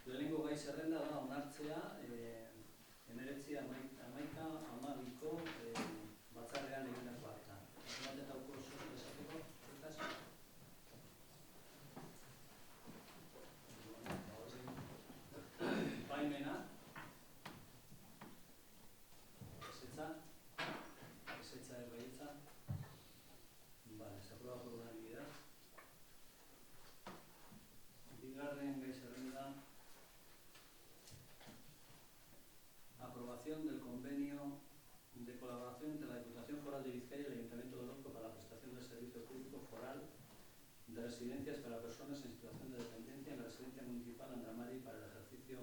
Lehenengo gai zerrenda da onartzea 19/11/12 batzarrean egindako akta. Batetako zuen esateko, horretaz? Baimena, ezetza ez baietza. Vale, se aprueba por unanimidad. Bigarren gai zerrenda. Aprobación del convenio de colaboración entre la Diputación Foral de Bizkaia y el Ayuntamiento de Orozco para la prestación del servicio público foral de residencias para personas en situación de dependencia en la residencia municipal Andramari para el ejercicio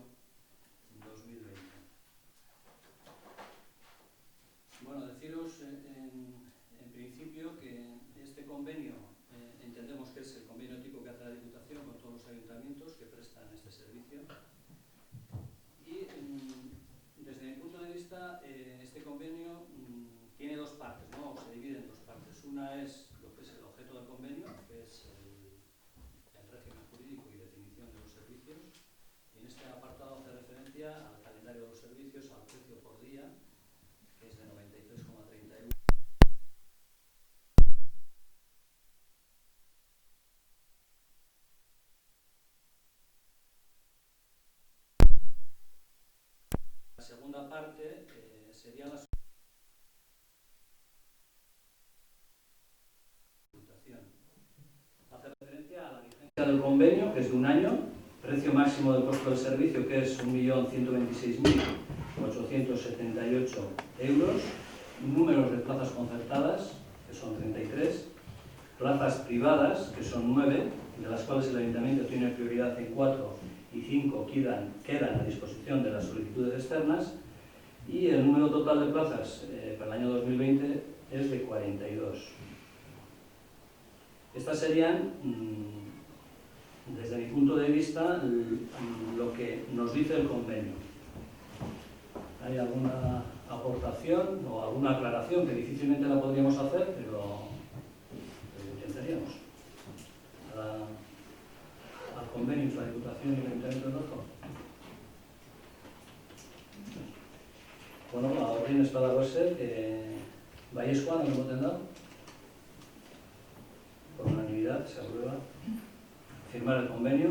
2020. Bueno, deciros en principio que este convenio entendemos que es el convenio tipo que hace la Diputación con todos los ayuntamientos que prestan este servicio. Y desde mi punto de vista, este convenio tiene dos partes, ¿no? Se divide en dos partes. Una es lo que es el objeto del convenio, que es el régimen jurídico y definición de los servicios. Y en este apartado hace referencia al calendario de los servicios, al precio por día, que es de 93,30 euros. La segunda parte sería la hace referencia a la vigencia del convenio, que es de un año, precio máximo del costo del servicio, que es 1.126.878 euros, números de plazas concertadas, que son 33, plazas privadas, que son 9, de las cuales el Ayuntamiento tiene prioridad en 4 y 5 quedan a disposición de las solicitudes externas, y el número total de plazas para el año 2020 es de 42. Estas serían, desde mi punto de vista, lo que nos dice el convenio. ¿Hay alguna aportación o alguna aclaración que difícilmente la podríamos hacer, pero intentaríamos? Al convenio entre la Diputación y el Ayuntamiento de Orozco. Bueno, ahora tienes para ser que Vallescoa no lo tendrá. Por unanimidad se aprueba firmar el convenio.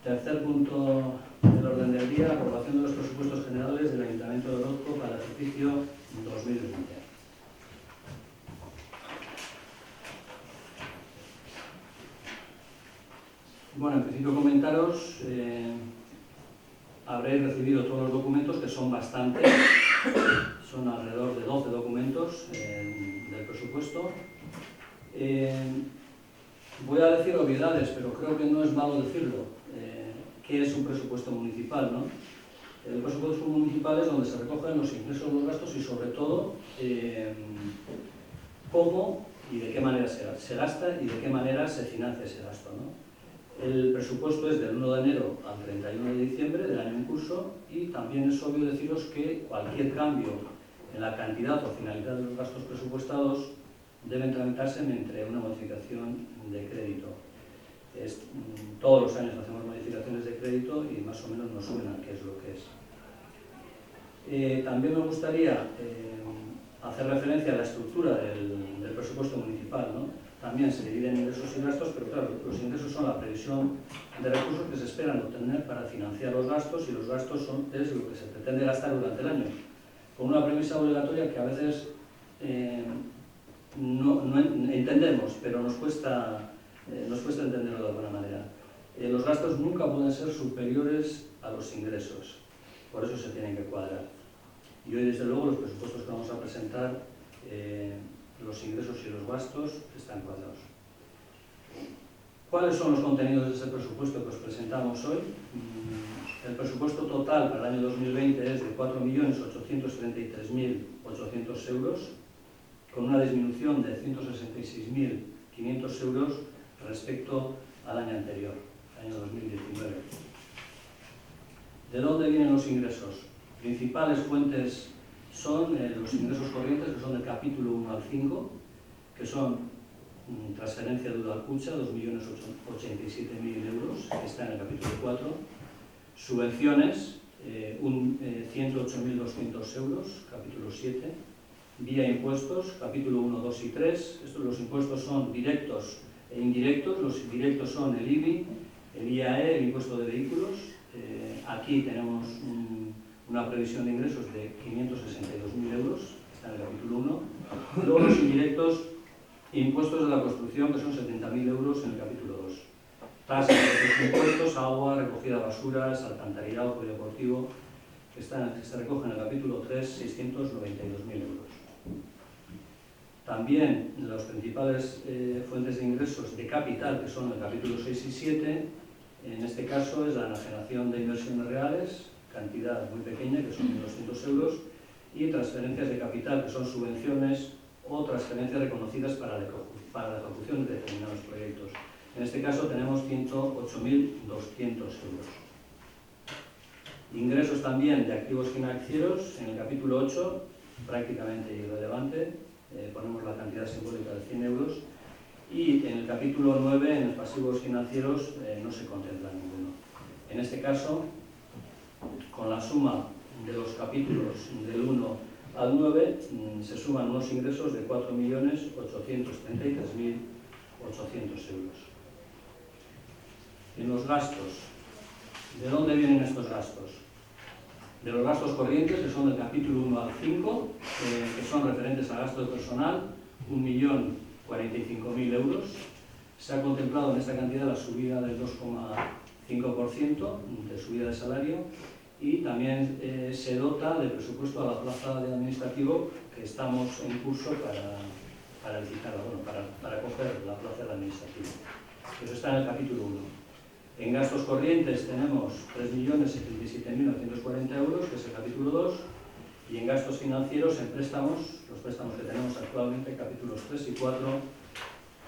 Tercer punto del orden del día, aprobación de los presupuestos generales del Ayuntamiento de Orozco para el ejercicio 2020. Bueno, en principio comentaros, habréis recibido todos los documentos, que son bastantes, son alrededor de 12 documentos del presupuesto. Voy a decir obviedades, pero creo que no es malo decirlo. ¿Qué es un presupuesto municipal, no? El presupuesto municipal es donde se recogen los ingresos, los gastos y sobre todo cómo y de qué manera se gasta y de qué manera se financia ese gasto, ¿no? El presupuesto es del 1 de enero al 31 de diciembre del año en curso y también es obvio deciros que cualquier cambio en la cantidad o finalidad de los gastos presupuestados deben tramitarse mediante una modificación de crédito. Todos los años hacemos modificaciones de crédito y más o menos nos suena qué es lo que es. También me gustaría hacer referencia a la estructura del presupuesto municipal, ¿no? También se dividen ingresos y gastos, pero claro, los ingresos son la previsión de recursos que se esperan obtener para financiar los gastos y los gastos es lo que se pretende gastar durante el año, con una premisa obligatoria que a veces no entendemos, pero nos cuesta entenderlo de alguna manera. Los gastos nunca pueden ser superiores a los ingresos, por eso se tienen que cuadrar. Y hoy, desde luego, los presupuestos que vamos a presentar, los ingresos y los gastos están cuadrados. ¿Cuáles son los contenidos de ese presupuesto que os presentamos hoy? El presupuesto total para el año 2020 es de 4.833.800 euros, con una disminución de 166.500 euros respecto al año anterior, año 2019. ¿De dónde vienen los ingresos? Principales fuentes son los ingresos corrientes, que son del capítulo 1 al 5, que son transferencia de Udalkutxa, 2.087.000 euros, que está en el capítulo 4. Subvenciones, 108.200 euros, capítulo 7. Vía impuestos, capítulo 1, 2 y 3. Los impuestos son directos e indirectos. Los directos son el IBI, el IAE, el impuesto de vehículos. Aquí tenemos una previsión de ingresos de 562.000 euros, que está en el capítulo 1. Luego los indirectos, impuestos de la construcción, que son 70.000 euros en el capítulo 2. Tasas de los impuestos, agua, recogida de basuras, alcantarillado, polideportivo, que se recoge en el capítulo 3, 692.000 euros. También las principales fuentes de ingresos de capital, que son el capítulo 6 y 7, en este caso es la enajenación de inversiones reales, cantidad muy pequeña, que son 1.200 euros, y transferencias de capital, que son subvenciones o transferencias reconocidas para la ejecución de determinados proyectos. En este caso tenemos 108.200 euros. Ingresos también de activos financieros, en el capítulo 8, prácticamente irrelevante, ponemos la cantidad simbólica de 100 euros, y en el capítulo 9, en los pasivos financieros, no se contempla ninguno. En este caso, con la suma de los capítulos del 1 al 9, se suman unos ingresos de 4.833.800 euros. En los gastos, ¿de dónde vienen estos gastos? De los gastos corrientes, que son del capítulo 1 al 5, que son referentes a gasto de personal, 1.045.000 euros. Se ha contemplado en esta cantidad la subida del 2,5% de subida de salario, y también se dota de presupuesto a la plaza de administrativo, que estamos en curso para licitarla, para coger la plaza de administrativo. Eso está en el capítulo 1. En gastos corrientes tenemos 3.077.940 euros, que es el capítulo 2, y en gastos financieros, en préstamos, los préstamos que tenemos actualmente, capítulos 3 y 4,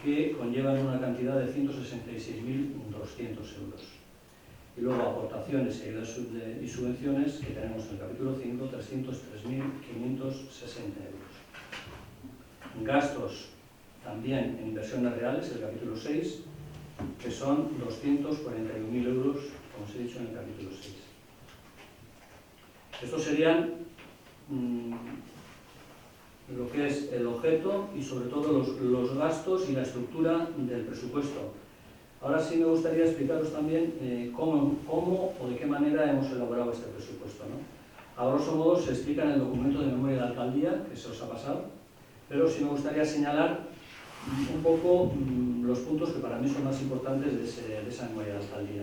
que conllevan una cantidad de 166.200 euros. Y luego aportaciones, ayudas y subvenciones, que tenemos en el capítulo 5, 303.560 euros. Gastos también en inversiones reales, el capítulo 6, que son 241.000 euros, como os he dicho, en el capítulo 6. Estos serían lo que es el objeto y sobre todo los gastos y la estructura del presupuesto. Ahora sí me gustaría explicaros también cómo o de qué manera hemos elaborado este presupuesto, ¿no? A grosso modo se explica en el documento de memoria de alcaldía, que se os ha pasado, pero sí me gustaría señalar un poco los puntos que para mí son más importantes de esa memoria de alcaldía.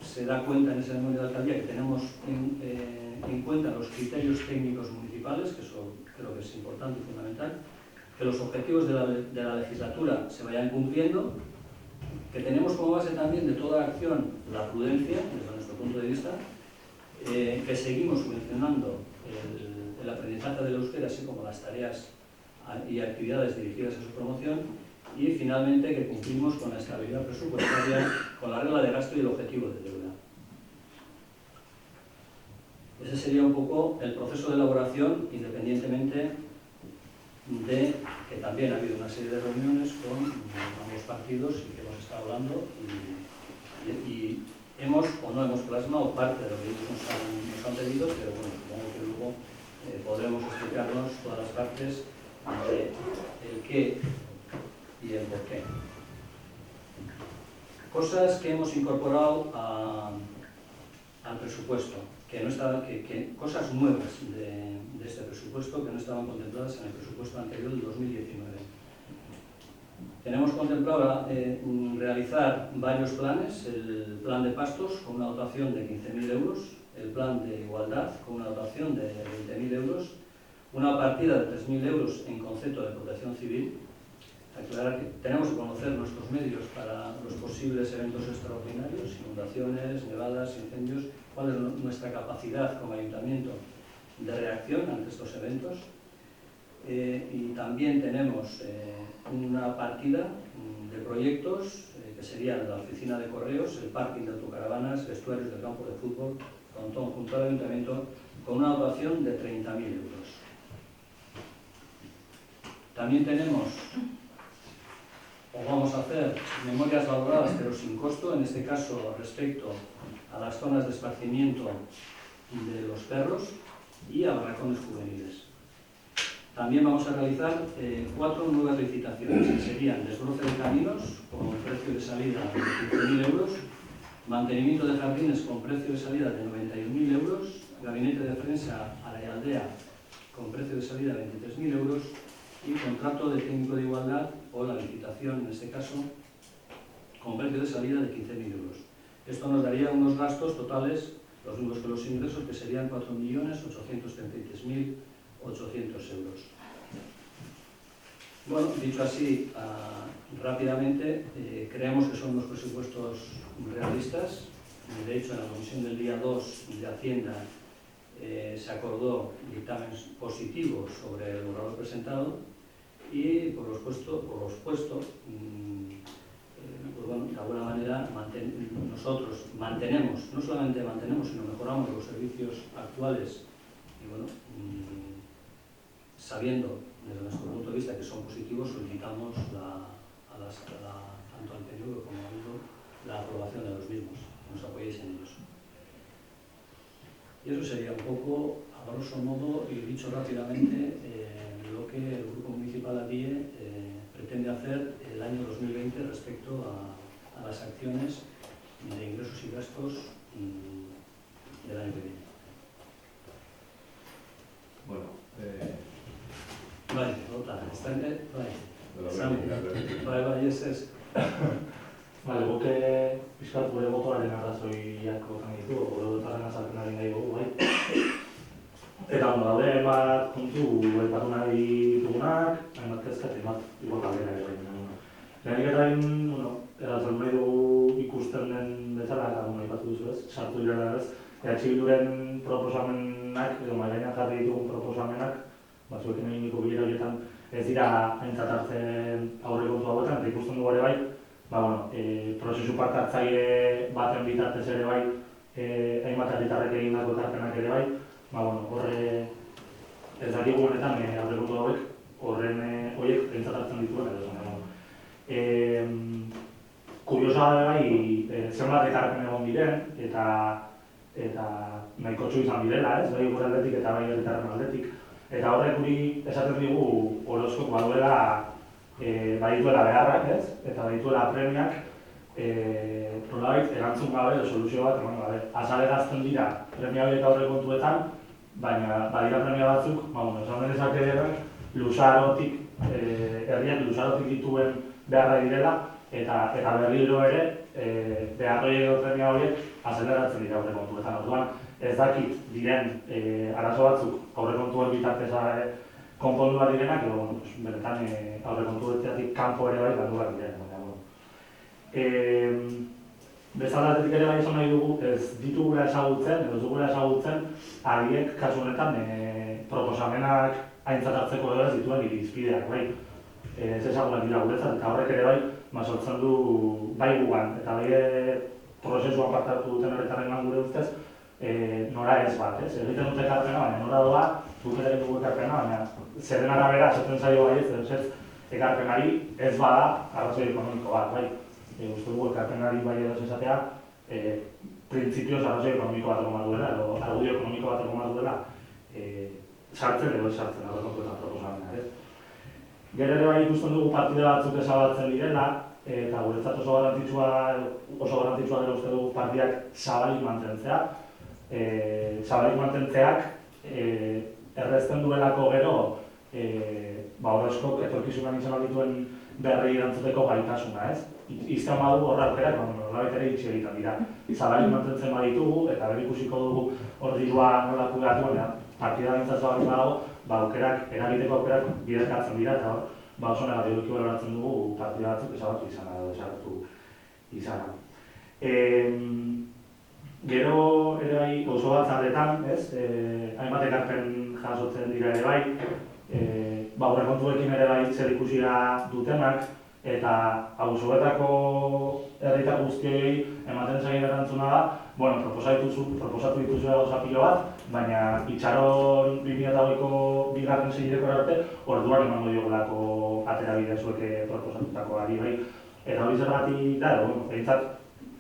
Se da cuenta en esa memoria de alcaldía que tenemos en cuenta los criterios técnicos municipales, que eso creo que es importante y fundamental, que los objetivos de la legislatura se vayan cumpliendo, que tenemos como base también de toda acción la prudencia, desde nuestro punto de vista, que seguimos subvencionando el aprendizaje del euskera, así como las tareas y actividades dirigidas a su promoción, y finalmente que cumplimos con la estabilidad presupuestaria, con la regla de gasto y el objetivo de deuda. Ese sería un poco el proceso de elaboración, independientemente de que también ha habido una serie de reuniones con ambos partidos y que hemos estado hablando y hemos o no hemos plasmado parte de lo que ellos nos han pedido, pero bueno, supongo que luego podremos explicarnos todas las partes de el qué y el por qué. Cosas que hemos incorporado al presupuesto, cosas nuevas de este presupuesto que no estaban contempladas en el presupuesto anterior del 2019. Tenemos contemplado realizar varios planes: el plan de pastos con una dotación de 15.000 euros, el plan de igualdad con una dotación de 20.000 euros, una partida de 3.000 euros en concepto de protección civil. Aclarar que tenemos que conocer nuestros medios para los posibles eventos extraordinarios, inundaciones, nevadas, incendios, cuál es nuestra capacidad como ayuntamiento de reacción ante estos eventos. Y también tenemos una partida de proyectos que serían la oficina de correos, el parking de autocaravanas, vestuarios del campo de fútbol, frontón junto al ayuntamiento, con una dotación de 30.000 euros. También tenemos, o vamos a hacer, memorias valoradas pero sin costo, en este caso respecto a las zonas de esparcimiento de los perros y a barracones juveniles. También vamos a realizar 4 nuevas licitaciones, que serían desbroce de caminos con precio de salida de 15.000 euros, mantenimiento de jardines con precio de salida de 91.000 euros, gabinete de prensa a la aldea con precio de salida de 23.000 euros y contrato de técnico de igualdad o la licitación, en este caso, con precio de salida de 15.000 euros. Esto nos daría unos gastos totales, los mismos que los ingresos, que serían 4.833.800 euros. Bueno, dicho así rápidamente, creemos que son unos presupuestos realistas. De hecho, en la comisión del día 2 de Hacienda se acordó dictámenes positivos sobre el borrador presentado y por lo expuesto, pues bueno, de alguna manera nosotros mantenemos, no solamente mantenemos, sino mejoramos los servicios actuales y bueno, sabiendo desde nuestro punto de vista que son positivos, solicitamos tanto al PNV como a Bildu la aprobación de los mismos, que nos apoyéis en ellos. Y eso sería un poco, a grosso modo, y dicho rápidamente, lo que el Grupo Municipal ADIE pretende hacer el año 2020 respecto a las acciones de ingresos y gastos del año que viene. Bueno, Bai, eta, bai, ez. Bale, goke pixkat gure botoaren arrazoiak botan ditu, gure botoaren azalpen ari nahi dugu, bai. Eta, daude bat puntu aipatu nahi dugunak, hainbat kezka eta hainbat igual galdera ere bai. Lehenik eta eratzen nahi dugu ikusten den bezala, eta aipatu duzu ez, sartu direla ez, Bilduren proposamenak, edo mailainan jarri ditugun proposamenak, batzuekin eginiko bilera horietan ez dira aintzat hartzen aurrekontu hauetan, eta ikusten dugu ere bai, prozesu parte hartzaile baten bitartez ere bai, hainbat herritarrek egindako ekarpenak ere bai, horre ez dakigu honetan aurrekontu hauek horiek aintzat hartzen dituen edo zen. Kuriosa da bai, zenbat ekarpen egon diren, eta nahikotxo izan direla, ez, bai gure aldetik eta bai herritarren aldetik. Eta horrek guri esaten digu Orozkok baduela badituela beharrak, ez? Eta badituela premiak nolabait erantzun gabe edo soluzio bat eman gabe. Azalegazten dira premia horiek aurrekontuetan, baina badira premia batzuk, esan denezak ere luzarotik, herriak luzarotik dituen beharra direla, eta berriro ere behar horiek premia horiek azeleratzen dira aurrekontuetan. Orduan, ez dakit diren arazo batzuk aurrekontuen bitartez konpondu bat direnak, edo benetan aurrekontuetatik kanpo ere bai galdu bat direnak. Bezalatetik ere bai esan nahi dugu, ez ditugula ezagutzen, edo ez dugula ezagutzen, adiek kasu honetan proposamenak aintzat hartzeko edo ez dituen irizpideak, bai. Ez ezagunak dira guretzat, eta horrek ere bai, sortzen du bai gugan, eta bai prozesuan parte hartu duten herritarrengan gure ustez, nora ez bat, ez? Egiten dute ekarpena, baina nora doa, guk ere dugu ekarpena, baina zeren arabera esaten zaio bai ez, ekarpenari ez bada arrazoi ekonomiko bat, bai. Uste dugu ekarpenari bai edo esatea, printzipioz arrazoi ekonomiko bat egon duela, edo argudio ekonomiko bat egon duela, sartzen edo ez sartzen, aurrekontuetan proposamena, ez? Gero ere bai ikusten dugu partida batzuk ezabatzen direla, eta guretzat oso garrantzitsua dela uste dugu partidak zabalik mantentzea. Zabalik mantentzeak errezten duelako gero Orozkok etorkizunan izan dituen berri erantzuteko gaitasuna, ez? Izan badu horra aukerak, nolabait ere itxi egiten dira. Zabalik mantentzen baditugu, eta bere ikusiko dugu hor dirua nola kudeatu, partida bintzat zabalik badago, aukerak, eragiteko aukerak biderkatzen dira, eta hor, oso negatibiki baloratzen dugu partida batzuk ezabatu izana edo ezabatu izana. Gero ere bai oso batzarretan, hainbat ekarpen jasotzen dira ere bai, aurrekontuekin ere bai zer ikusira dutenak, eta auzoetako herritar guztiei ematen zaien erantzuna da, proposatu dituzue gauza pilo bat, baina itxaron 2008ko bigarren seilekora arte, orduan emango diogulako aterabidea zuek proposatutakoari bai. Eta hori zergatik da, behintzat,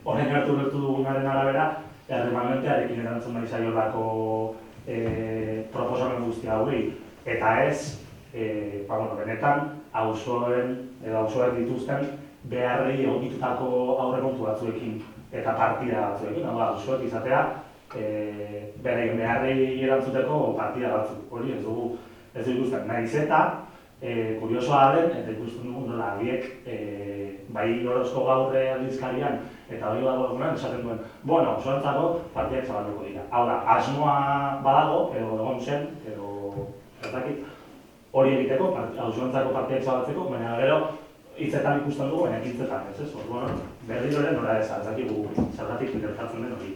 horren gertu dugunaren arabera, erremanentearekin erantzun nahi zaiolako proposamen guzti hauei. Eta ez, benetan, auzoek dituzten beharrei egokitutako aurrekontu batzuekin eta partida batzuekin. Hau da, auzoek izatea, beraien beharrei erantzuteko partida batzuk. Hori ez dugu ikusten. Nahiz eta, kuriosoa den, eta ikusten dugu nola, horiek bai Orozko Gaurre aldizkarian eta hori dagoenean esaten duen, auzoentzako partidak zabalduko dira. Hau da, asmoa badago, edo egon zen, edo zertakit, hori egiteko, auzoentzako partidak zabaltzeko, baina gero hitzetan ikusten dugu, baina ekintzetan ez, ez? Berriro ere nola ez dakigu zergatik gertatzen den hori.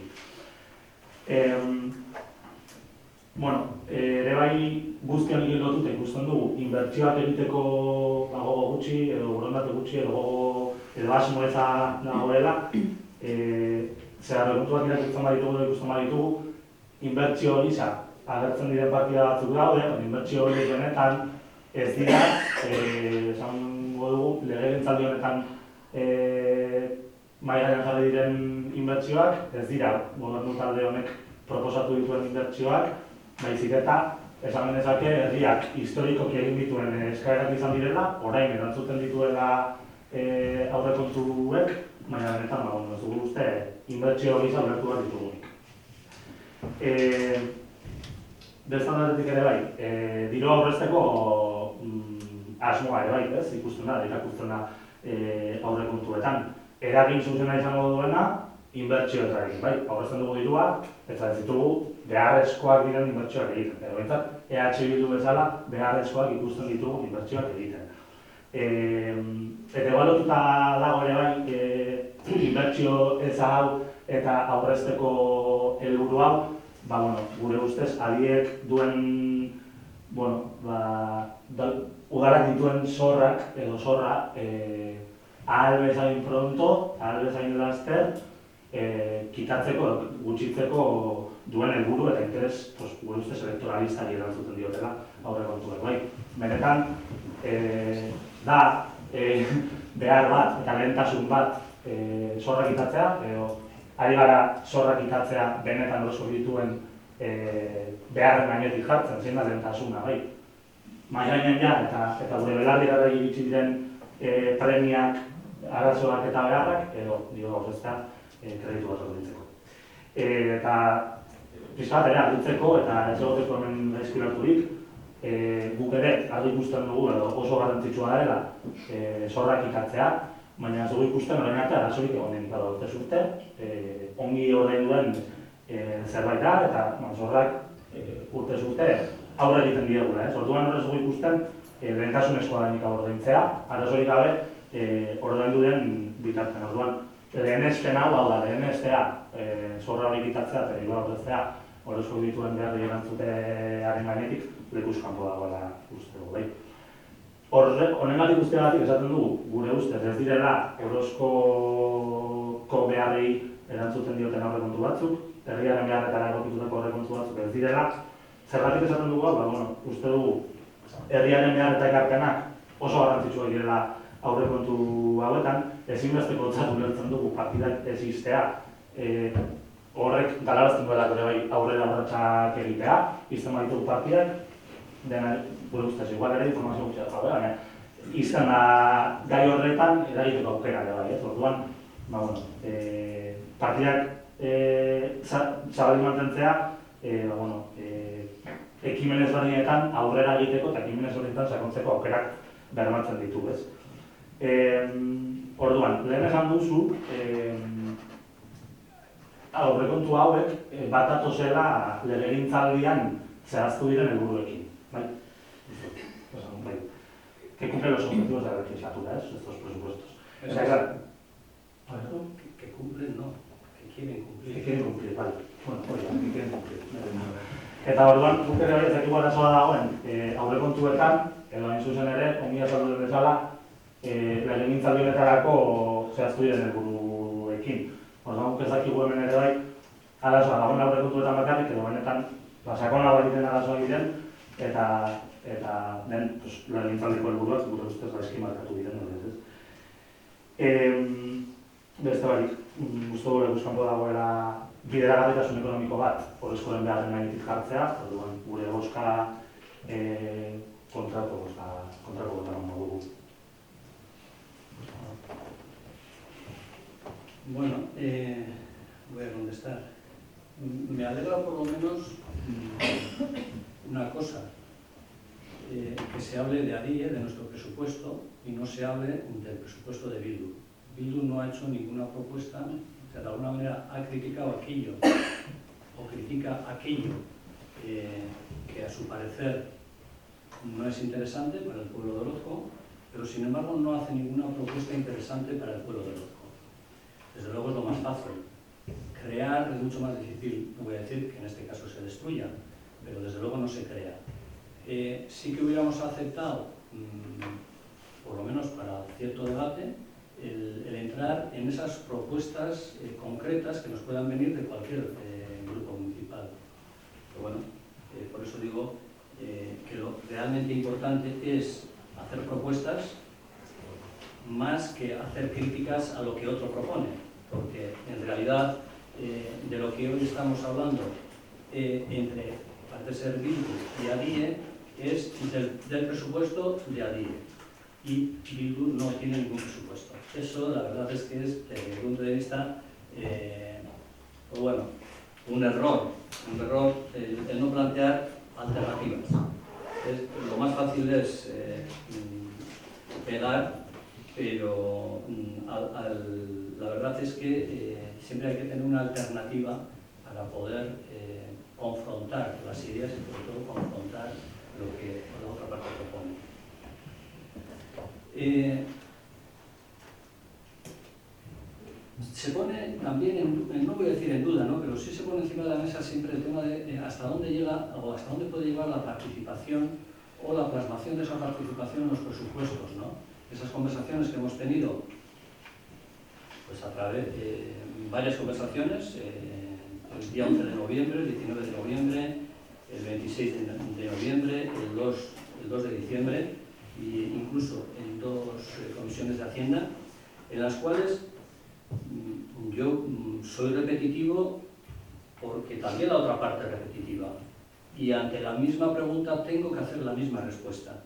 Ere bai guzti honekin lotuta ikusten dugu, inbertsioak egiteko gogo gutxi, edo borondate gutxi, edo asmo eza dagoela, aurrekontuak irakurtzen baditugu, inbertsio hori agertzen diren partida batzuk daude, inbertsio hori benetan ez dira, esango dugu, legegintzaldi honetan mahai gainean jarri diren inbertsioak, ez dira gobernu talde honek proposatu dituen inbertsioak, baizik eta esan genezake herriak historikoki egin dituen eskaerak izan direla, orain erantzuten dituela aurrekontuek, baina benetan ez dugu uste inbertsio gisa ulertu bat ditugunik. Bestan datetik ere bai, diru aurrezteko asmoa ere bai, ikusten da, irakurtzen da aurrekontuetan. Eragin zuzena izango duena, inbertsioetan egin, bai, aurrezten dugu dirua, eta ez ditugu beharrezkoak diren inbertsioak egiten. Edo behintzat, EH Bildu bezala beharrezkoak ikusten ditugu inbertsioak egiten. Eta ebalututa dago ere bai, inbertsio eza hau eta aurrezteko helburu hau, gure ustez, adiek duen, udarak dituen zorrak, edo zorra, ahal bezain pronto, ahal bezain laster, kitatzeko, gutxitzeko duen helburu eta interes, gure ustez, elektoralistari erantzuten diotela aurrekontuek, bai. Benetan, da behar bat eta lehentasun bat zorra kitatzea, edo ari gara zorra kitatzea benetan oso dituen beharren gainetik jartzen, zein da lehentasuna, bai. Mahai gainean eta gure belarri iritsi diren premiak, arazoak eta beharrak, edo dio gauzezta kreditu bat ordaintzeko. Eta pixka bat ere argitzeko eta ez egoteko hemen gaizkilarturik, guk ere argi ikusten dugu edo oso garrantzitsua dela zorrak ikatzea, baina ez dugu ikusten orain arte arazorik egon denik bada urtez urte, ongi ordainduen zerbait da eta zorrak urtez urte aurre egiten diegula. Orduan horrez dugu ikusten lehentasunezkoa denik ordaintzea, arazorik gabe ordaindu den bitartzen. Orduan, lehenespen hau da, lehenestea zorra hori kitatzea eta dirua aurreztea Orozko dituen beharri erantzutearen gainetik lekuz kanpo dagoela uste dugu. Honengatik guztiagatik esaten dugu, gure ustez ez direla Orozkoko beharrei erantzuten dioten aurrekontu batzuk, herriaren beharretara egokitutako aurrekontu batzuk ez direla. Zergatik esaten dugu, uste dugu herriaren behar eta ekarpenak oso garrantzitsua direla aurrekontu hauetan, ezinbesteko ulertzen dugu partidak existea, horrek galarazten duela ere bai aurrera urratsak egitea, izan baditugu partidak, dena gure ustez igual ere informazio gutxia dago, baina izan da gai horretan eragiteko aukera ere bai, orduan, partidak zabalik mantentzea, ekimen ezberdinetan aurrera egiteko eta ekimen ezberdinetan sakontzeko aukerak bermatzen ditu, ez? Orduan, lehen esan duzu, aurrekontu hauek bat datozela legegintzaldian zehaztu diren helburuekin, bai? Que cumplen los objetivos de la legislatura, estos presupuestos. Que cumplen, no, que quieren cumplir. Que quieren cumplir, bai. Que quieren cumplir. Eta orduan, guk ere hori ezakiko arazoa dagoen aurrekontuetan, edo hain zuzen ere, ongi azaldu den bezala, legegintzaldi honetarako zehaztu diren helburuekin. Orduan, guk ezakigu hemen ere bai, arazoa dagoen aurrekontuetan bakarrik, edo benetan sakonago egiten arazoa egiten, eta den legegintzaldiko helburuak gure ustez gaizki markatu diren hori, ez? Beste barik, uste gure buskanpo dagoela bideragarritasun ekonomiko bat, horrezkoren beharren gainetik jartzea, orduan gure bozka kontrako botaron modugu. Bueno, voy a contestar. Me alegra por lo menos una cosa, que se hable de ADIE, de nuestro presupuesto, y no se hable del presupuesto de Bildu. Bildu no ha hecho ninguna propuesta, o sea, de alguna manera ha criticado aquello, o critica aquello que a su parecer no es interesante para el pueblo de Orozco, pero sin embargo no hace ninguna propuesta interesante para el pueblo de Orozco. Desde luego es lo más fácil. Crear es mucho más difícil, no voy a decir que en este caso se destruya, pero desde luego no se crea. Sí que hubiéramos aceptado, por lo menos para cierto debate, el entrar en esas propuestas concretas que nos puedan venir de cualquier grupo municipal. Pero bueno, por eso digo que lo realmente importante es hacer propuestas más que hacer críticas a lo que otro propone, porque en realidad de lo que hoy estamos hablando entre parece ser Bildu y ADIE es del presupuesto de ADIE, y Bildu no tiene ningún presupuesto. Eso la verdad es que es, desde mi punto de vista, pues bueno, un error el no plantear alternativas. Lo más fácil es pegar, pero la verdad es que siempre hay que tener una alternativa para poder confrontar las ideas y sobre todo confrontar lo que la otra parte propone. Se pone también, no voy a decir en duda, ¿no? Pero sí se pone encima de la mesa siempre el tema de hasta dónde llega o hasta dónde puede llegar la participación o la plasmación de esa participación en los presupuestos, ¿no? Esas conversaciones que hemos tenido pues a través de varias conversaciones, el día 11 de noviembre, el 19 de noviembre, el 26 de noviembre, el 2 de diciembre, e incluso en dos comisiones de Hacienda, en las cuales yo soy repetitivo porque también la otra parte es repetitiva. Y ante la misma pregunta tengo que hacer la misma respuesta.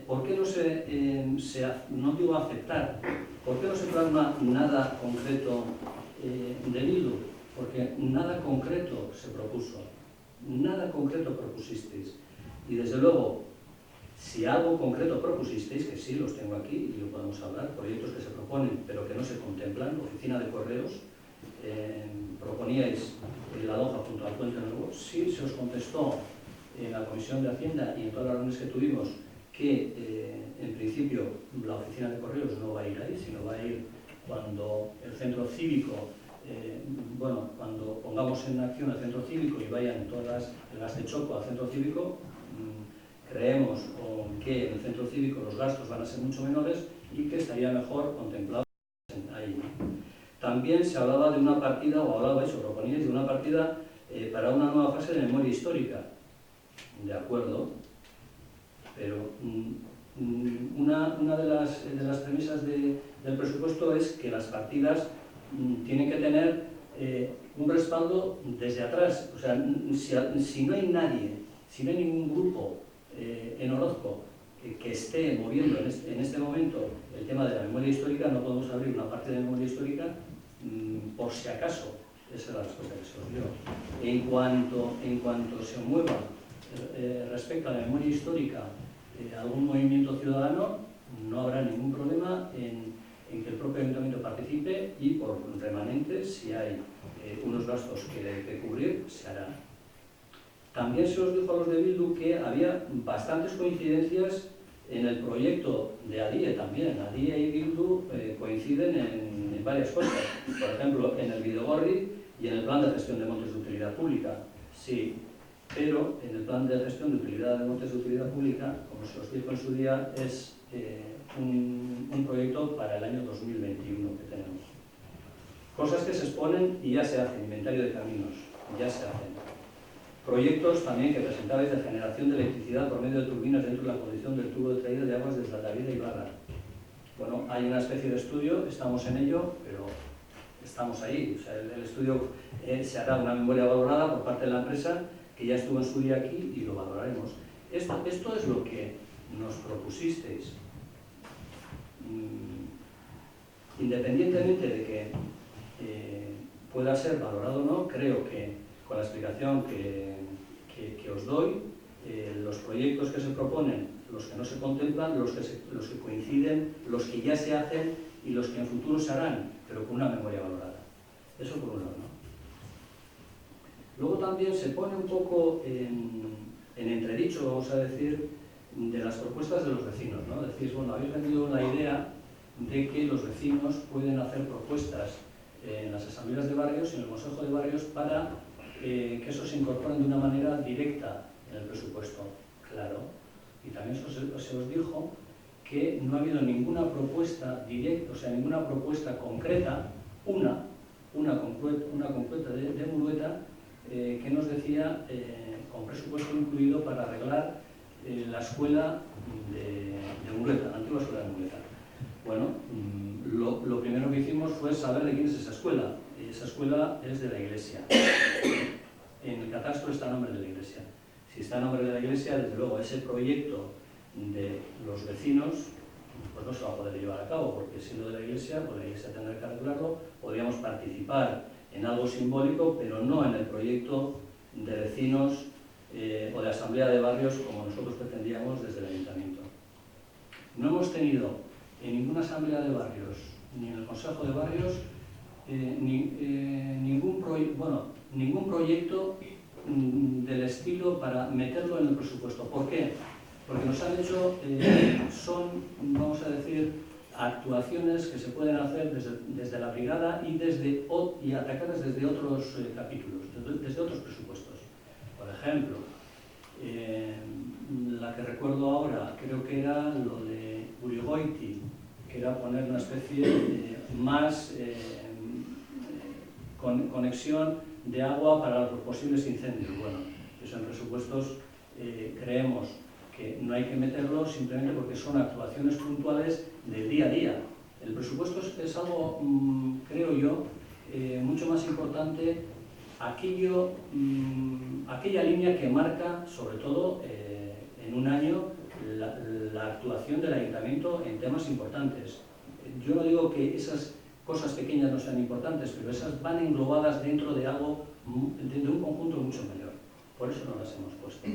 ¿Por qué no no digo aceptar, por qué no se plasma nada concreto de Bildu? Porque nada concreto se propuso, nada concreto propusisteis. Y desde luego, si algo concreto propusisteis, que sí los tengo aquí y lo podemos hablar, proyectos que se proponen pero que no se contemplan, oficina de correos, proponíais la Lonja junto al Puente Nuevo, sí se os contestó en la Comisión de Hacienda y en todas las reuniones que tuvimos que en principio la oficina de correos no va a ir ahí, sino va a ir cuando el centro cívico, cuando pongamos en acción el centro cívico y vayan todas las de Choco al centro cívico, creemos que en el centro cívico los gastos van a ser mucho menores y que estaría mejor contemplado ahí. También se hablaba de una partida, o hablabais o proponíais de una partida para una nueva fase de memoria histórica. De acuerdo, pero una de las premisas del presupuesto es que las partidas tienen que tener un respaldo desde atrás. O sea, si no hay nadie, si no hay ningún grupo en Orozco que esté moviendo en este momento el tema de la memoria histórica, no podemos abrir una parte de memoria histórica por si acaso. Esa es la respuesta que se os dio. En cuanto se mueva respecto a la memoria histórica algún movimiento ciudadano, no habrá ningún problema en que el propio ayuntamiento participe y por remanentes, si hay unos gastos que cubrir, se hará. También se os dijo a los de Bildu que había bastantes coincidencias en el proyecto de ADIE también. ADIE y Bildu coinciden en varias cosas. Por ejemplo, en el Bidegorri y en el plan de gestión de montes de utilidad pública. Sí, pero en el plan de gestión de utilidad de montes de utilidad pública, como se os dijo en su día, es un proyecto para el año 2021 que tenemos. Cosas que se exponen y ya se hacen, inventario de caminos, ya se hacen. Proyectos también que presentabais de generación de electricidad por medio de turbinas dentro de la condición del tubo de traída de aguas desde Altavira y Ibarra. Bueno, hay una especie de estudio, estamos en ello, pero estamos ahí. O sea, el estudio se hará una memoria valorada por parte de la empresa que ya estuvo en su día aquí y lo valoraremos. Esto es lo que nos propusisteis. Independientemente de que pueda ser valorado o no, creo que con la explicación que os doy, los proyectos que se proponen, los que no se contemplan, los que coinciden, los que ya se hacen y los que en futuro se harán, pero con una memoria valorada. Eso por un lado, ¿no? Luego también se pone un poco en entredicho, vamos a decir, de las propuestas de los vecinos, ¿no? Decís, bueno, habéis vendido la idea de que los vecinos pueden hacer propuestas en las asambleas de barrios y en el consejo de barrios para que eso se incorpore de una manera directa en el presupuesto. Claro. Y también se os dijo que no ha habido ninguna propuesta directa, o sea, ninguna propuesta concreta, una concreta de Murueta, que nos decía, con presupuesto incluido, para arreglar la escuela de Murueta, la antigua escuela de Murueta. Bueno, lo primero que hicimos fue saber de quién es esa escuela. Y esa escuela es de la Iglesia. En el catastro está a nombre de la Iglesia. Si está a nombre de la Iglesia, desde luego ese proyecto de los vecinos pues no se va a poder llevar a cabo, porque siendo de la Iglesia, pues la Iglesia tendrá que arreglarlo. Podríamos participar en algo simbólico, pero no en el proyecto de vecinos o de asamblea de barrios como nosotros pretendíamos desde el Ayuntamiento. No hemos tenido en ninguna asamblea de barrios, ni en el Consejo de Barrios, ningún proyecto del estilo para meterlo en el presupuesto. ¿Por qué? Porque nos han hecho, vamos a decir, actuaciones que se pueden hacer desde la brigada y atacadas desde otros capítulos, desde otros presupuestos. Por ejemplo, la que recuerdo ahora, creo que era lo de Urigoiti, que era poner una especie de más conexión de agua para los posibles incendios. Bueno, eso en presupuestos creemos que no hay que meterlo simplemente porque son actuaciones puntuales del día a día. El presupuesto es algo, creo yo, mucho más importante, aquella línea que marca, sobre todo en un año, la actuación del Ayuntamiento en temas importantes. Yo no digo que esas cosas pequeñas no sean importantes, pero esas van englobadas dentro de algo, de un conjunto mucho mayor. Por eso no las hemos puesto.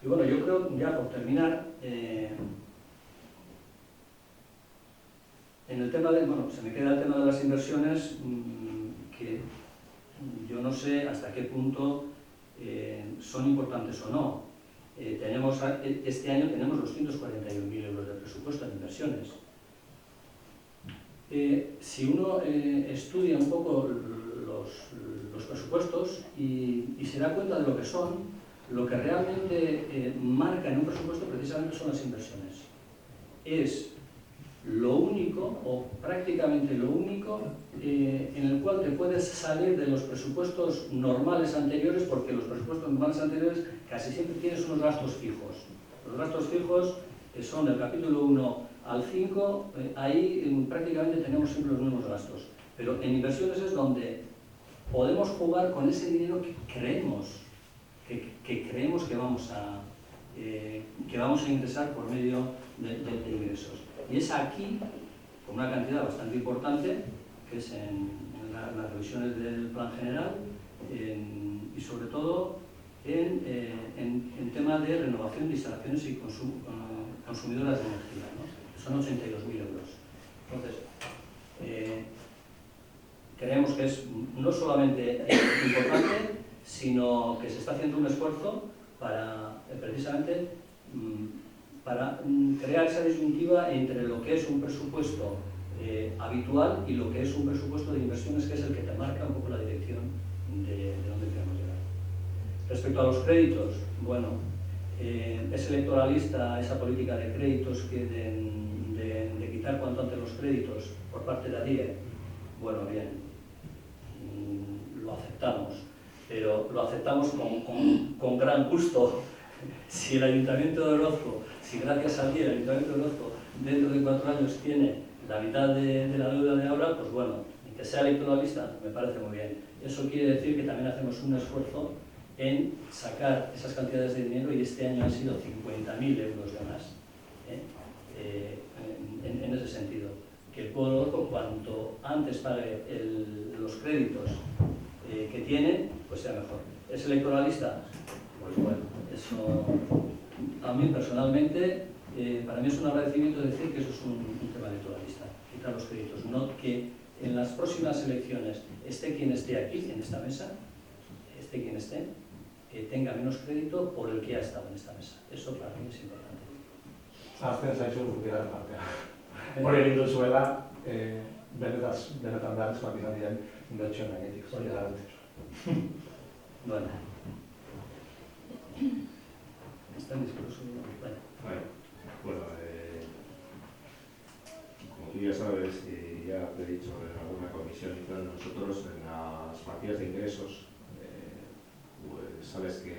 Y bueno, yo creo, ya por terminar, en el tema de, bueno, se me queda el tema de las inversiones, que yo no sé hasta qué punto son importantes o no. Este año tenemos los 141.000 euros de presupuesto en inversiones. Si uno estudia un poco los presupuestos y se da cuenta de lo que son, lo que realmente marca en un presupuesto precisamente son las inversiones. Es lo único, o prácticamente lo único, en el cual te puedes salir de los presupuestos normales anteriores, porque los presupuestos normales anteriores casi siempre tienes unos gastos fijos. Los gastos fijos son del capítulo 1 al 5, ahí prácticamente tenemos siempre los mismos gastos. Pero en inversiones es donde podemos jugar con ese dinero que creemos que vamos a ingresar por medio de ingresos. Y es aquí, con una cantidad bastante importante, que es en las revisiones del plan general y sobre todo en tema de renovación de instalaciones y consumidoras de energía, ¿no? Son 82.000 euros. Entonces, creemos que es no solamente importante, sino que se está haciendo un esfuerzo para, precisamente, para crear esa disyuntiva entre lo que es un presupuesto habitual y lo que es un presupuesto de inversiones, que es el que te marca un poco la dirección de dónde queremos llegar. Respecto a los créditos, bueno, es electoralista esa política de créditos, de quitar cuanto antes los créditos por parte de ADIE. Bueno, bien. lo aceptamos, pero lo aceptamos con gran gusto. Si el Ayuntamiento de Orozco, si gracias a ti el Ayuntamiento de Orozco dentro de 4 años tiene la mitad de la deuda de ahora, pues bueno, y que sea electoralista, me parece muy bien. Eso quiere decir que también hacemos un esfuerzo en sacar esas cantidades de dinero, y este año han sido 50.000 euros de más, en ese sentido. Que el pueblo de Orozco, cuanto antes pague los créditos que tiene, pues sea mejor. ¿Es electoralista? Pues bueno, eso a mí personalmente, para mí es un agradecimiento decir que eso es un tema electoralista, quitar los créditos, no que en las próximas elecciones esté quien esté aquí, en esta mesa, esté quien esté, tenga menos crédito por el que ha estado en esta mesa. Eso para mí es importante. Azken zaizu guztiaren artean. Hori egin duzuela, benetan beharrezkoak izan diren inbertsioen gainetik. Hori garrantzitsua. Bueno. ¿Está en discurso? Bueno, como tú ya sabes, y ya te he dicho en alguna comisión y tal, nosotros en las partidas de ingresos, pues sabes que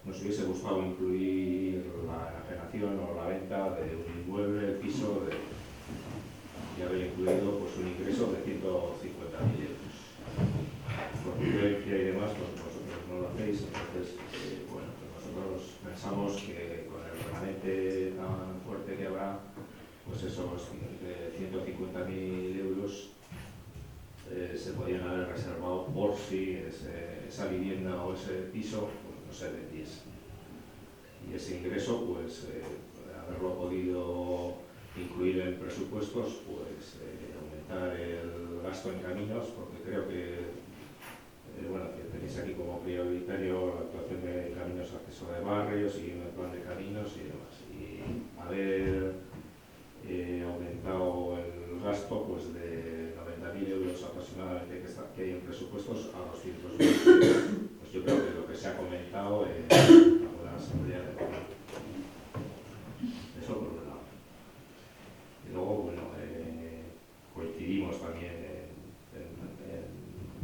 nos hubiese gustado incluir la enajenación o la venta de un inmueble, el piso, y haber incluido pues, un ingreso de 150.000 euros. Por prudencia y demás, pues vosotros no lo hacéis, entonces, bueno, pues nosotros pensamos que con el remanente tan fuerte que habrá, pues esos 150.000 euros se podían haber reservado por si esa vivienda o ese piso pues, no se vendiese. Y ese ingreso, pues haberlo podido incluir en presupuestos, pues aumentar el gasto en caminos, porque creo que bueno, que tenéis aquí como prioritario la actuación de caminos de acceso de barrios y el plan de caminos y demás. Y haber aumentado el gasto pues de 90.000 euros aproximadamente que hay en presupuestos a 220. Pues yo creo que lo que se ha comentado la seguridad de pago. Eso por un lado. Y luego, bueno, coincidimos también en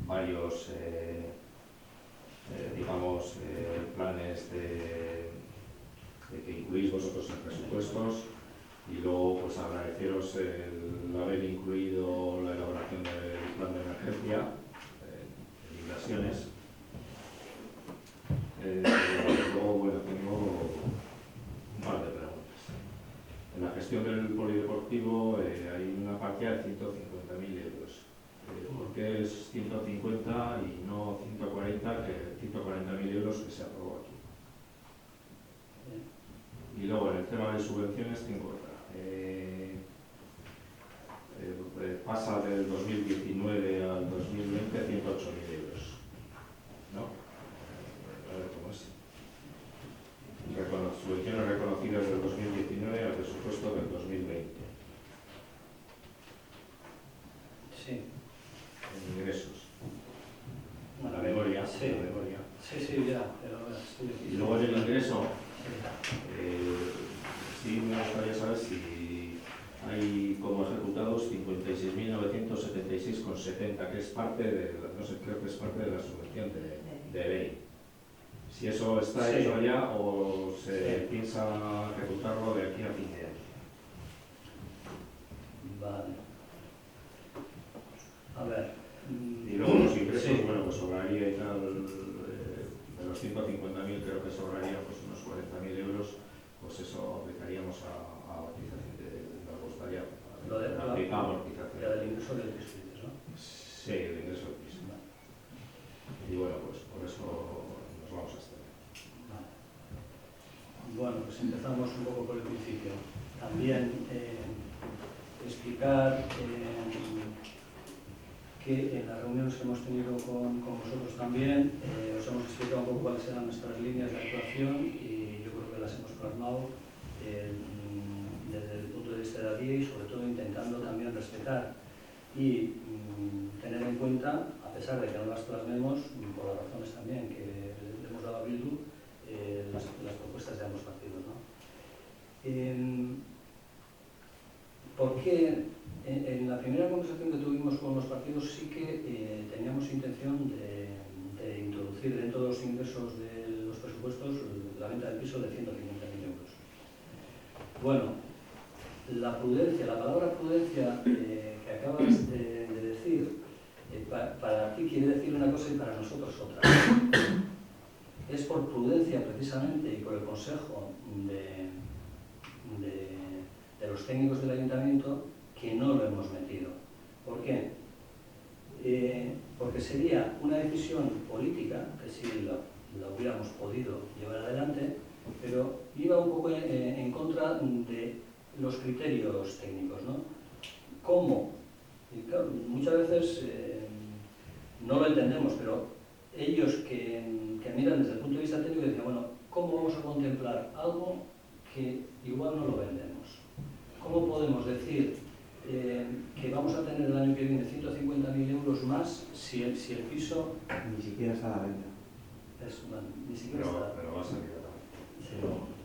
varios, digamos, planes de que incluís vosotros en presupuestos. Y luego, pues agradeceros el haber incluido la elaboración del plan de emergencia en inversiones. Luego, bueno, tengo un par de preguntas. En la gestión del polideportivo hay una partida de 150.000 euros. ¿Por qué es 150 y no 140, que 140.000 euros que se aprobó aquí? Y luego, en el tema de subvenciones, tengo otra. Pasa del 2019 al 2020 108.000 euros, ¿no? A ver cómo es. Subvenciones reconocidas del 2019 al presupuesto del 2020. Sí. En ingresos. Bueno, La memoria. sí. La memoria. Sí, ya. Pero, sí. Y luego en el ingreso, sí me gustaría saber si hay como ejecutados 56.976,70, que es parte de, no sé, creo que es parte de la subvención de ley. Si eso está hecho ya o se piensa ejecutarlo de aquí a fin de año. Vale. A ver. Y luego los ingresos, bueno, pues sobraría y tal, de los 150.000 creo que sobraría pues unos 40.000 euros, pues eso aplicaríamos a amortización nos gustaría aplicar amortización. Ya del ingreso del piso, ¿no? Sí, el ingreso del piso. Vale. Y bueno, pues por eso nos vamos a abstener. Vale. Bueno, pues empezamos un poco por el principio. También explicar que en las reuniones que hemos tenido con vosotros también os hemos explicado un poco cuáles eran nuestras líneas de actuación y yo creo que las hemos plasmado desde el punto de vista de la guía y sobre todo intentando también respetar y tener en cuenta, a pesar de que no las plasmemos, por las razones también que le hemos dado a Bildu, las propuestas de ambos partidos, ¿no? ¿Por qué En la primera conversación que tuvimos con los partidos sí que teníamos intención de introducir dentro de los ingresos de los presupuestos la venta del piso de 150.000 euros. Bueno, la prudencia, la palabra prudencia que acabas de decir, para ti quiere decir una cosa y para nosotros otra. Es por prudencia precisamente y por el consejo de los técnicos del ayuntamiento que no lo hemos metido. ¿Por qué? Porque sería una decisión política, que sí la hubiéramos podido llevar adelante, pero iba un poco en contra de los criterios técnicos, ¿no? ¿Cómo? Y claro, muchas veces no lo entendemos, pero ellos que miran desde el punto de vista técnico decían, bueno, ¿cómo vamos a contemplar algo que igual no lo vendemos? ¿Cómo podemos decir que vamos a tener el año que viene 150.000 euros más si el piso... Ni siquiera está a la venta. Ni siquiera está... Pero va a salir a la venta. Sí.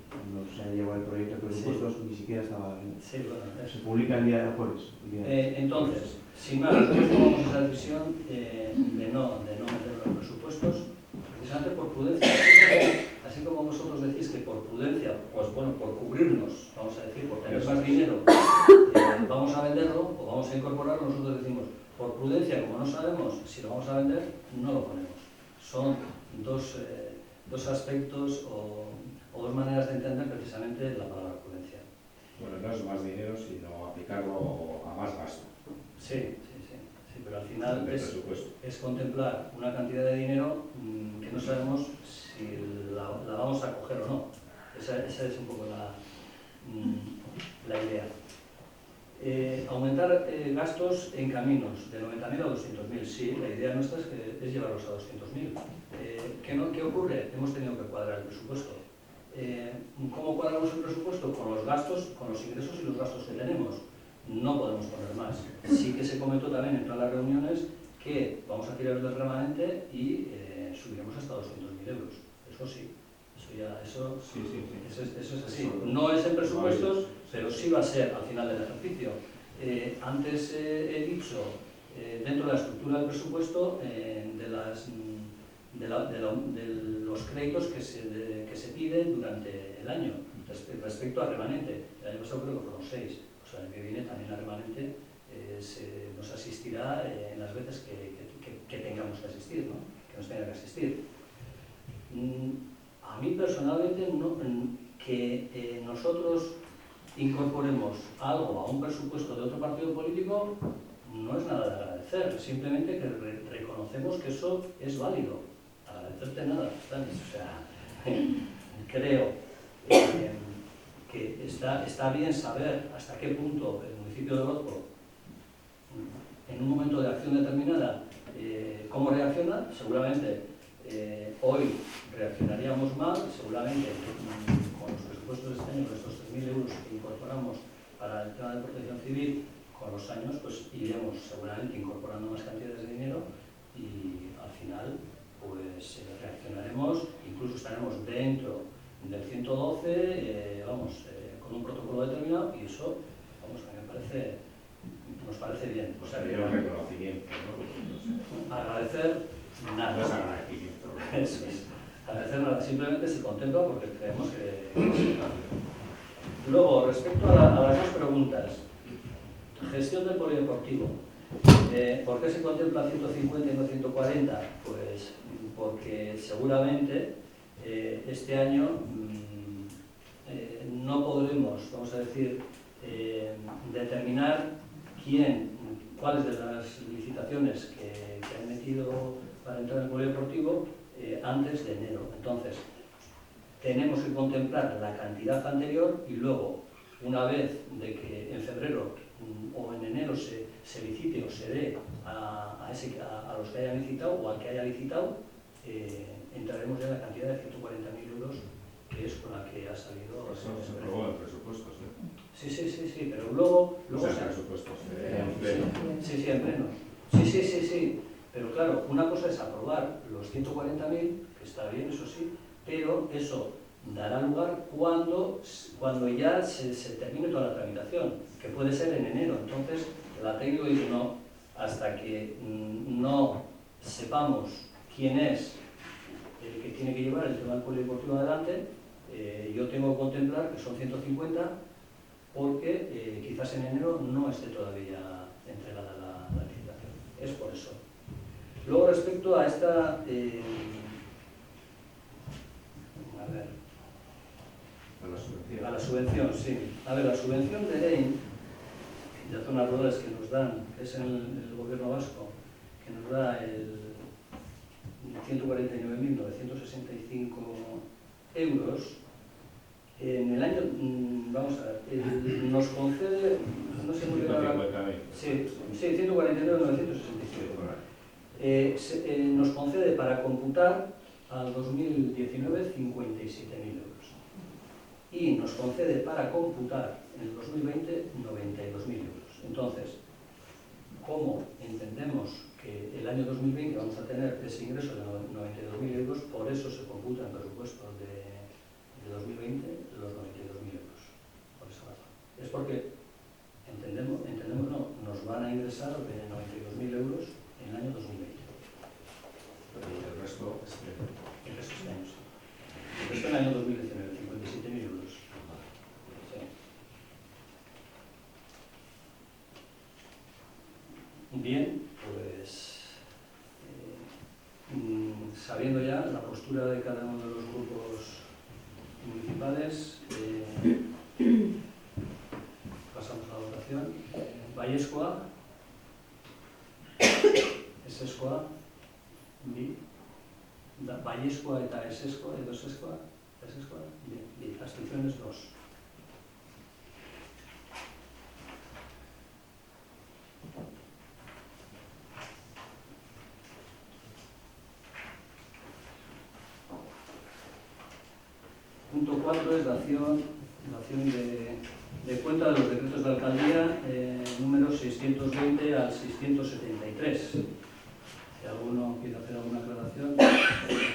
Cuando se lleva el proyecto de presupuestos, ni siquiera estaba a la venta. Sí, bueno, Se publica el día de jueves. Entonces, sin más, nosotros tomamos esa decisión de no meterlo en los presupuestos, precisamente por prudencia. Así como vosotros decís que por prudencia, pues bueno, por cubrirnos, vamos a decir, por tener más dinero, vamos a venderlo o vamos a incorporarlo, nosotros decimos, por prudencia, como no sabemos si lo vamos a vender, no lo ponemos. Son dos aspectos o dos maneras de entender precisamente la palabra prudencia. Bueno, no es más dinero, sino aplicarlo a más gasto. Sí, pero al final presupuesto. es contemplar una cantidad de dinero que no sabemos si la vamos a coger o no. Esa es un poco la idea. Aumentar gastos en caminos de 90.000 a 200.000. Sí, la idea nuestra es llevarlos a 200.000. ¿Qué ocurre? Hemos tenido que cuadrar el presupuesto. ¿Cómo cuadramos el presupuesto? Con los gastos, con los ingresos y los gastos que tenemos. No podemos poner más. Sí que se comentó también en todas las reuniones que vamos a tirar del remanente y subiremos hasta 200.000 euros. Eso sí. Eso es así. No es en presupuestos, pero sí va a ser al final del ejercicio. Antes he dicho, dentro de la estructura del presupuesto, de los créditos que se piden durante el año respecto al remanente. El año pasado creo que fueron 6. El año que viene también el remanente nos asistirá en las veces que tengamos que asistir, ¿no? Que nos tenga que asistir. A mí personalmente que nosotros incorporemos algo a un presupuesto de otro partido político no es nada de agradecer, simplemente que reconocemos que eso es válido. Agradecerte nada, o sea, creo que está bien saber hasta qué punto el municipio de Orozco, en un momento de acción determinada, cómo reacciona. Seguramente hoy reaccionaríamos mal, seguramente con los presupuestos de este año, con estos 3.000 euros que incorporamos para el tema de protección civil, con los años pues iremos seguramente incorporando más cantidades de dinero y al final pues reaccionaremos, incluso estaremos dentro del 112, con un protocolo determinado, y eso, a mí nos parece bien. O sea, un reconocimiento, ¿no? Agradecer nada. No es agradecimiento. Eso es. Agradecer nada, simplemente se contempla porque creemos que es un cambio. Luego, respecto a las dos preguntas, gestión del polideportivo. ¿Por qué se contempla 150 y no 140? Pues porque seguramente este año no podremos, vamos a decir, determinar cuáles de las licitaciones que han metido para entrar en el polideportivo antes de enero. Entonces, tenemos que contemplar la cantidad anterior y luego, una vez de que en febrero o en enero se licite o se dé a los que hayan licitado o al que haya licitado, entraremos ya en la cantidad de 140.000 euros, que es con la que ha salido. Eso se aprobó en presupuestos, Sí, pero luego presupuestos en pleno. Sí, en pleno. Sí. Pero claro, una cosa es aprobar los 140.000, que está bien, eso sí, pero eso dará lugar cuando ya se termine toda la tramitación, que puede ser en enero. Entonces, La técnico dice no, hasta que no sepamos quién es el que tiene que llevar el tema del polideportivo adelante, yo tengo que contemplar que son 150 porque quizás en enero no esté todavía entregada la licitación. Es por eso. Luego respecto a esta... a la subvención, sí. A ver, la subvención de EIN, de zonas rurales que nos dan, que es el gobierno vasco, que nos da el 149.965 euros, en el año, vamos a ver, nos concede, no sé muy bien, sí, 149.965. Nos concede para computar al 2019 57.000 euros y nos concede para computar en el 2020 92.000 euros. Entonces, ¿cómo entendemos que el año 2020 vamos a tener ese ingreso de 92.000 euros? Por eso se computa en presupuesto de 2020 los 92.000 euros. Por esa razón. Es porque entendemos no, nos van a ingresar de 92.000 euros en el año 2020. Y el resto este año, sí. El resto en el año 2019, 57.000 euros. Sí. Bien, pues sabiendo ya la postura de cada uno de los grupos municipales, pasamos a la votación. Baiescoa, Esescoa, Bi, Baiescoa eta Esescoa, edo Esescoa, bien, Bi, abstenciones 2. Punto 4 es dación de cuenta de los decretos de alcaldía números 620 al 673. Si alguno quiere hacer alguna aclaración,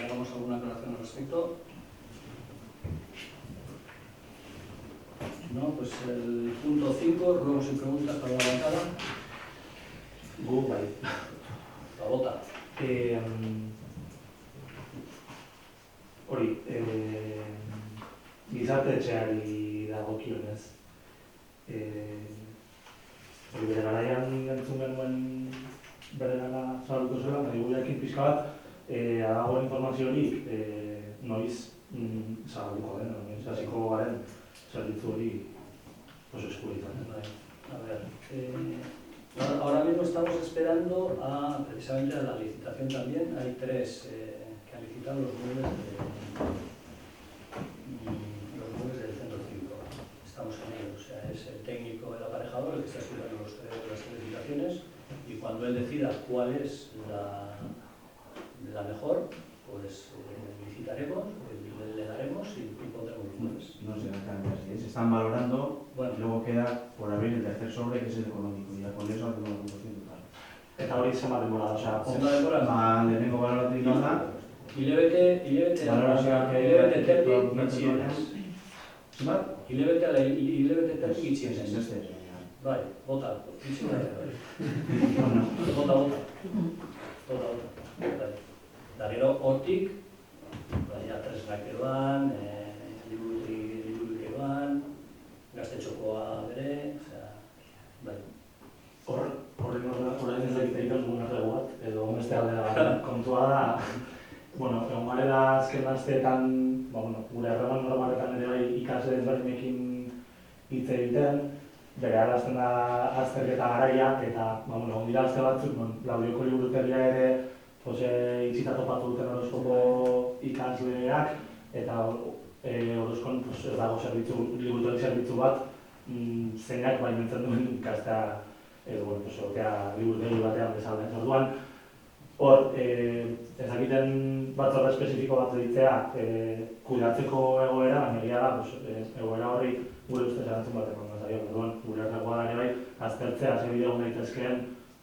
hagamos alguna aclaración al respecto. No, pues el punto 5, ruegos y preguntas para la bancada. La vota. Hori, gizarte etxeari dagokionez. Bere garaian entzun genuen bere gana zabalduko zela, nahi gurekin pixka bat, dagoen informazio hori noiz zabalduko den, noiz hasiko garen zerbitzu hori eskuetan. A ver, ahora mismo estamos esperando precisamente a la licitación también. Hay 3 que han licitado los muebles del centro cívico. Estamos en ello, o sea, es el técnico, el aparejador, el que está estudiando las 3 licitaciones, y cuando él decida cuál es la mejor, pues licitaremos, le daremos y pondremos los muebles. No sé exactamente, se están valorando, Bueno, y luego queda por abrir el tercer sobre, que es el económico, y ya con eso hacemos la puntuación total. Eta hori zenbat denbora da, osea, zenbat denbora? Lehenengo baloratik da, Hilabete terdi gitxienez. zenbat? Hilabete terdi gitxienez. Beste, Bai, bota, gitxienez. bueno, Bota. Da gero hortik, ja tresnak eroan, liburutik eroan, gaztetxokoa bere, osea, bai. Horren ez egiten duen arrego bat, edo beste aldera kontua da, bueno, egon garela azken asteetan, gure harreman normaletan ere bai ikasle ezberdinekin hitz egiten, bere harazten da azterketa garaia, eta egon dira azte batzuk, Laudioko liburutegia ere itxita topatu duten horoskoko ikasleak, eta horoskon ez dago liburutegi zerbitzu bat, zeinak baimentzen duen ikastea egotea liburutegi batean bezala. Orduan, hor, ezakiten batzorde espezifiko bat editzea kudeatzeko egoera, baina egia da, egoera horri gure ustez erantzun bat eman zaio. Orduan, gure erregoa da ere bai, aztertzea ze bide egon daitezkeen,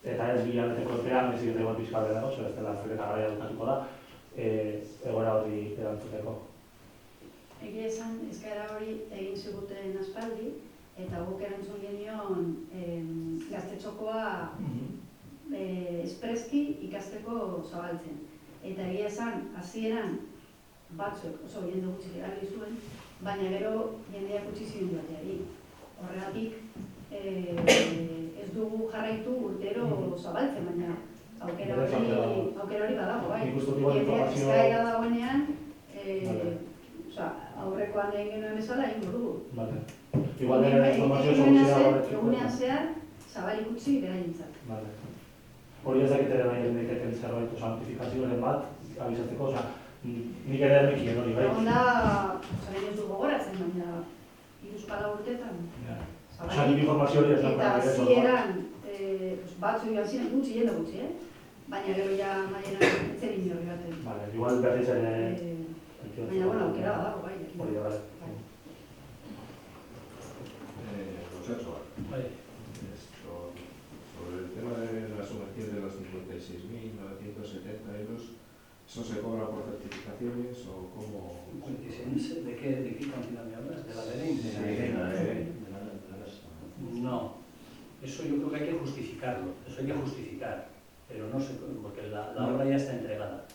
eta ez bilabeteko epean, ez egiteko pixka bat dago, ez dela azterketa garaia dukatuko da, egoera horri erantzuteko. Egia esan, eskaera hori egin ziguten aspaldi, eta guk erantzun genion gaztetxokoa espreski ikasteko zabaltzen. Eta egia esan, hasieran batzuk oso jende gutxik erabili zuen, baina gero jendeak utzi zion joateari. Horregatik ez dugu jarraitu urtero zabaltzen, baina aukera hori badago, bai. Jendeak eskaera dagoenean, aurrekoan egin genuen bezala egin dugu. Igual informazio solutzea egunean zehar, zabalik utzi beraintzat. Hori ez dakit ere nahi neketen zerbait, notifikazioaren bat, abizatzeko, nik ere ermikien hori, bai? Egon da, nahi ez du gogoratzen, baina iruzkala urteetan. Nik informazio hori ez da. Eta zieran, batzu joan ziren gutxi, jende gutxi, baina gero ja maieran etzen inori baten. Igual berriz ere... Baina, bueno, aukera badago, bai. Hori da, bai. Bai. Sobre el tema de la sumergión de los 56.970 euros, ¿eso se cobra por certificaciones o cómo? ¿De qué cantidad me hablas? ¿De la DNI? No, eso yo creo que hay que justificarlo, pero no sé, porque la obra ya está entregada.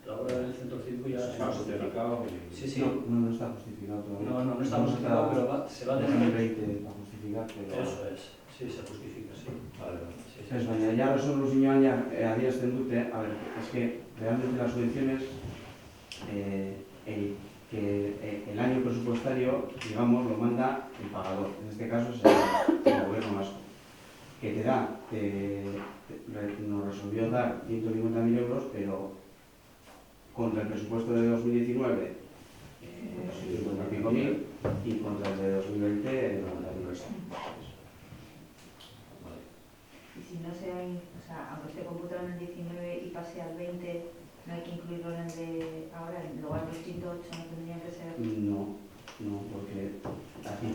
La obra del centro cívico ya está justificado. Sí. No está justificado todavía. No está justificado, pero se va a dejar. 2020 para justificar, pero... Eso es, sí, se justifica, sí. Ez baina, ya resoluzioan ya adierazten dute, a ver, es que realmente las subvenciones, el año presupuestario, digamos, lo manda el pagador, en este caso es el gobierno vasco, que te da, nos resolvió dar 150.000 euros, pero contra el presupuesto de 2019, 55.000, y contra el de 2020, 90.000. Y si no se hay, aunque esté computado en el 19 y pase al 20, no hay que incluirlo en el de ahora, en lugar de los 108 no tendrían que ser... No, porque aquí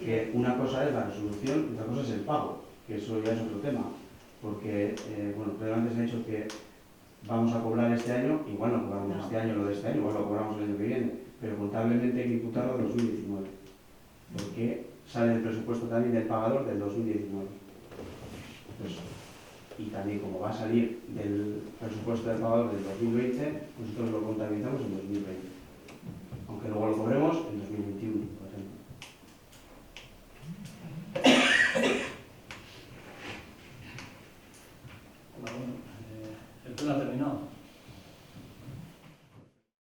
que una cosa es la resolución y otra cosa es el pago, que eso ya es otro tema, porque, previamente se ha dicho que vamos a cobrar este año, igual no cobramos este año lo de este año, igual lo cobramos el año que viene, pero contablemente hay que imputarlo del 2019, porque sale del presupuesto también del pagador del 2019. Eso. Y también como va a salir del presupuesto del pagador del 2020, nosotros lo contabilizamos en 2020.